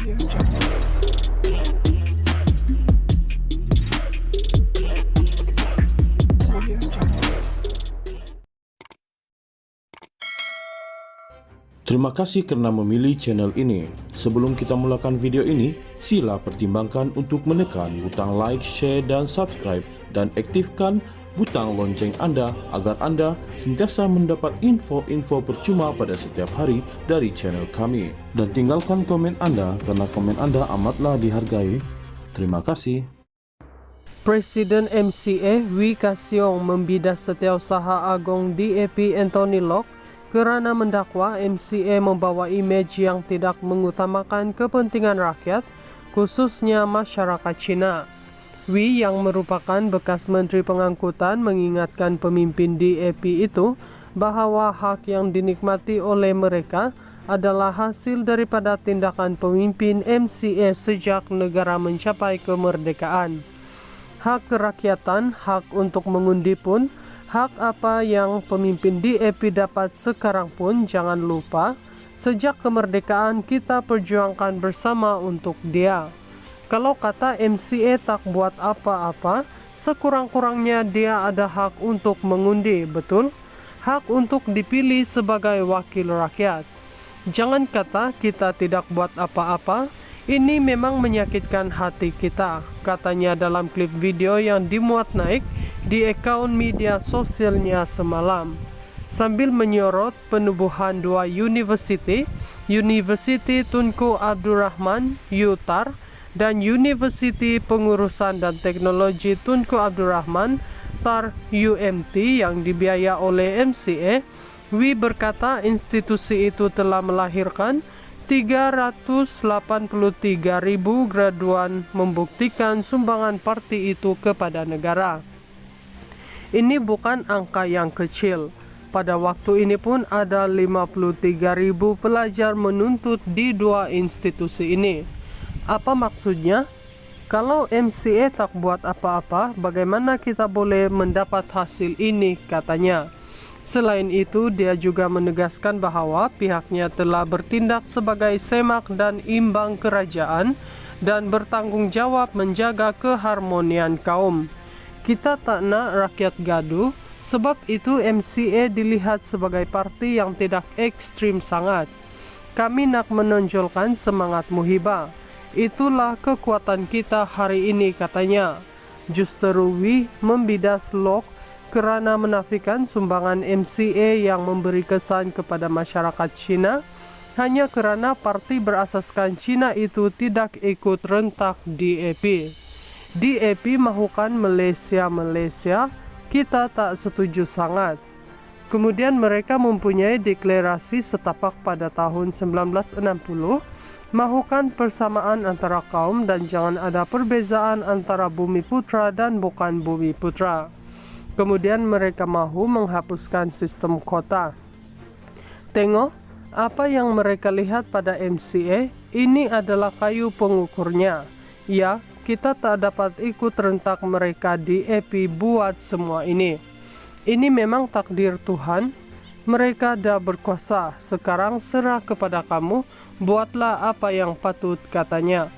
Terima kasih karena memilih channel ini. Sebelum kita mulakan video ini, sila pertimbangkan untuk menekan butang like, share, dan subscribe, dan aktifkan butang lonceng Anda agar Anda sentiasa mendapat info-info percuma pada setiap hari dari channel kami. Dan tinggalkan komen Anda karena komen Anda amatlah dihargai. Terima kasih. Presiden MCA Wee Ka Siong membidas Setiausaha Agung DAP Anthony Lok kerana mendakwa MCA membawa imej yang tidak mengutamakan kepentingan rakyat, khususnya masyarakat Cina. Wee yang merupakan bekas Menteri Pengangkutan mengingatkan pemimpin DAP itu bahawa hak yang dinikmati oleh mereka adalah hasil daripada tindakan pemimpin MCA sejak negara mencapai kemerdekaan. Hak kerakyatan, hak untuk mengundi pun, hak apa yang pemimpin DAP dapat sekarang pun jangan lupa, sejak kemerdekaan kita perjuangkan bersama untuk dia. Kalau kata MCA tak buat apa-apa, sekurang-kurangnya dia ada hak untuk mengundi, betul? Hak untuk dipilih sebagai wakil rakyat. Jangan kata kita tidak buat apa-apa, ini memang menyakitkan hati kita, katanya dalam klip video yang dimuat naik di akaun media sosialnya semalam. Sambil menyorot penubuhan dua universiti, Universiti Tunku Abdul Rahman (UTAR) dan Universiti Pengurusan dan Teknologi Tunku Abdul Rahman (TAR UMT) yang dibiaya oleh MCA. Wee berkata institusi itu telah melahirkan 383.000 graduan membuktikan sumbangan parti itu kepada negara. Ini bukan angka yang kecil. Pada waktu ini pun ada 53.000 pelajar menuntut di dua institusi ini. Apa maksudnya? Kalau MCA tak buat apa-apa, bagaimana kita boleh mendapat hasil ini, katanya. Selain itu, dia juga menegaskan bahawa pihaknya telah bertindak sebagai semak dan imbang kerajaan dan bertanggung jawab menjaga keharmonian kaum. Kita tak nak rakyat gaduh, sebab itu MCA dilihat sebagai parti yang tidak ekstrim sangat. Kami nak menonjolkan semangat muhibah. Itulah kekuatan kita hari ini, katanya. Justeru Wee membidas Lok kerana menafikan sumbangan MCA yang memberi kesan kepada masyarakat Cina hanya kerana parti berasaskan Cina itu tidak ikut rentak DAP. DAP mahukan Malaysia, kita tak setuju sangat. Kemudian mereka mempunyai deklarasi setapak pada tahun 1960, mahukan persamaan antara kaum dan jangan ada perbezaan antara bumi putra dan bukan bumi putra. Kemudian mereka mahu menghapuskan sistem kota. Tengok, apa yang mereka lihat pada MCA, ini adalah kayu pengukurnya. Ya, kita tak dapat ikut rentak mereka DAP buat semua ini. Ini memang takdir Tuhan. Mereka dah berkuasa, sekarang serah kepada kamu, buatlah apa yang patut, katanya.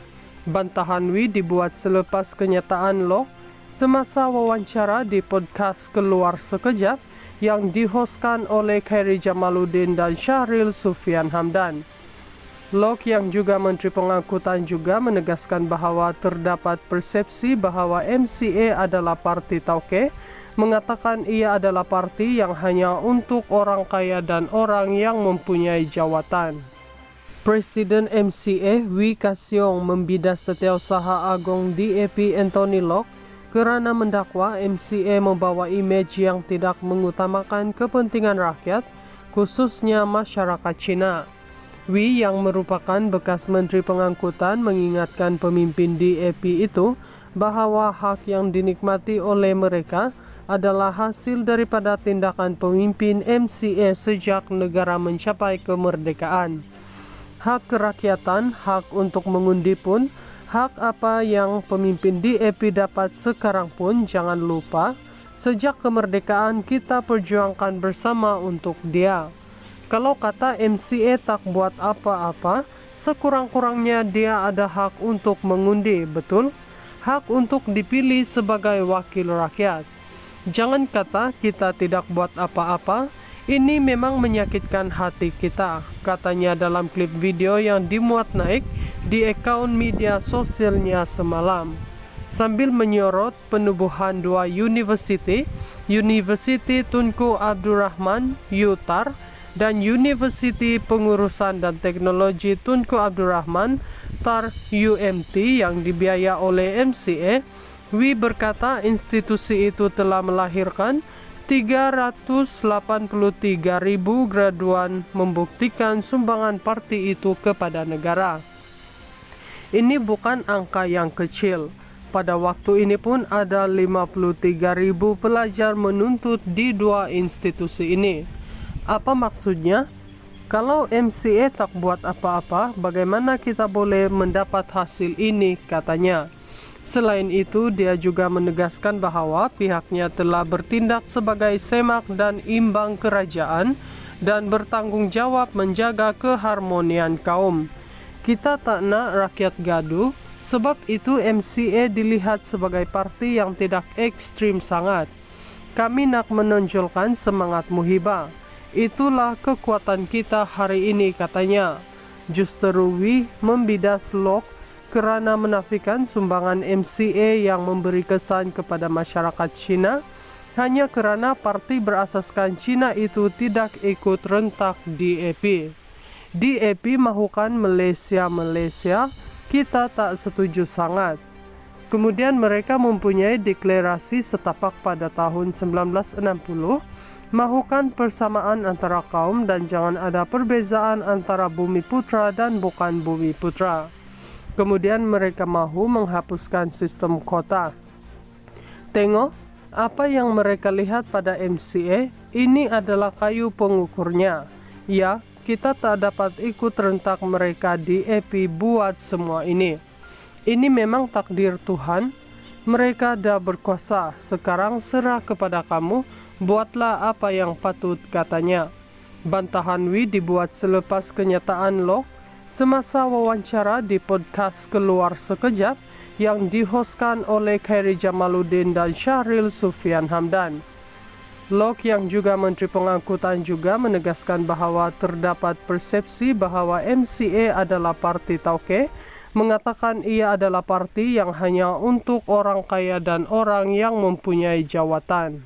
Bantahan Wee dibuat selepas kenyataan Lok semasa wawancara di podcast Keluar Sekejap yang dihoskan oleh Khairi Jamaluddin dan Syahril Sufian Hamdan. Lok yang juga Menteri Pengangkutan juga menegaskan bahawa terdapat persepsi bahawa MCA adalah parti tauke, mengatakan ia adalah parti yang hanya untuk orang kaya dan orang yang mempunyai jawatan. Presiden MCA Wee Ka Siong membidas Setiausaha Agung DAP Anthony Lok kerana mendakwa MCA membawa imej yang tidak mengutamakan kepentingan rakyat, khususnya masyarakat Cina. Wee yang merupakan bekas Menteri Pengangkutan mengingatkan pemimpin DAP itu bahawa hak yang dinikmati oleh mereka adalah hasil daripada tindakan pemimpin MCA sejak negara mencapai kemerdekaan. Hak kerakyatan, hak untuk mengundi pun, hak apa yang pemimpin DAP dapat sekarang pun jangan lupa, sejak kemerdekaan kita perjuangkan bersama untuk dia. Kalau kata MCA tak buat apa-apa, sekurang-kurangnya dia ada hak untuk mengundi, betul? Hak untuk dipilih sebagai wakil rakyat. Jangan kata kita tidak buat apa-apa, ini memang menyakitkan hati kita, katanya dalam klip video yang dimuat naik di akun media sosialnya semalam. Sambil menyorot penubuhan dua universiti Tunku Abdul Rahman (UTAR) dan Universiti Pengurusan dan Teknologi Tunku Abdul Rahman (TAR UMT) yang dibiaya oleh MCA, Wi berkata institusi itu telah melahirkan 383.000 graduan membuktikan sumbangan parti itu kepada negara. Ini bukan angka yang kecil. Pada waktu ini pun ada 53.000 pelajar menuntut di dua institusi ini. Apa maksudnya? Kalau MCA tak buat apa-apa, bagaimana kita boleh mendapat hasil ini, katanya. Selain itu, dia juga menegaskan bahwa pihaknya telah bertindak sebagai semak dan imbang kerajaan dan bertanggung jawab menjaga keharmonian kaum. Kita tak nak rakyat gaduh, sebab itu MCA dilihat sebagai parti yang tidak ekstrim sangat. Kami nak menonjolkan semangat muhibah. Itulah kekuatan kita hari ini, katanya. Justru Wi membidas Lok kerana menafikan sumbangan MCA yang memberi kesan kepada masyarakat Cina hanya kerana parti berasaskan Cina itu tidak ikut rentak DAP. DAP mahukan Malaysia, kita tak setuju sangat. Kemudian mereka mempunyai deklarasi setapak pada tahun 1960, mahukan persamaan antara kaum dan jangan ada perbezaan antara bumi putra dan bukan bumi putra. Kemudian mereka mahu menghapuskan sistem kota. Tengok, apa yang mereka lihat pada MCA, ini adalah kayu pengukurnya. Ya, kita tak dapat ikut rentak mereka di DAP buat semua ini. Ini memang takdir Tuhan. Mereka dah berkuasa, sekarang serah kepada kamu, buatlah apa yang patut, katanya. Bantahan Wi dibuat selepas kenyataan Lok semasa wawancara di podcast Keluar Sekejap yang dihostkan oleh Khairi Jamaluddin dan Syahril Sufyan Hamdan. Lok yang juga Menteri Pengangkutan juga menegaskan bahawa terdapat persepsi bahawa MCA adalah parti tauke, mengatakan ia adalah parti yang hanya untuk orang kaya dan orang yang mempunyai jawatan.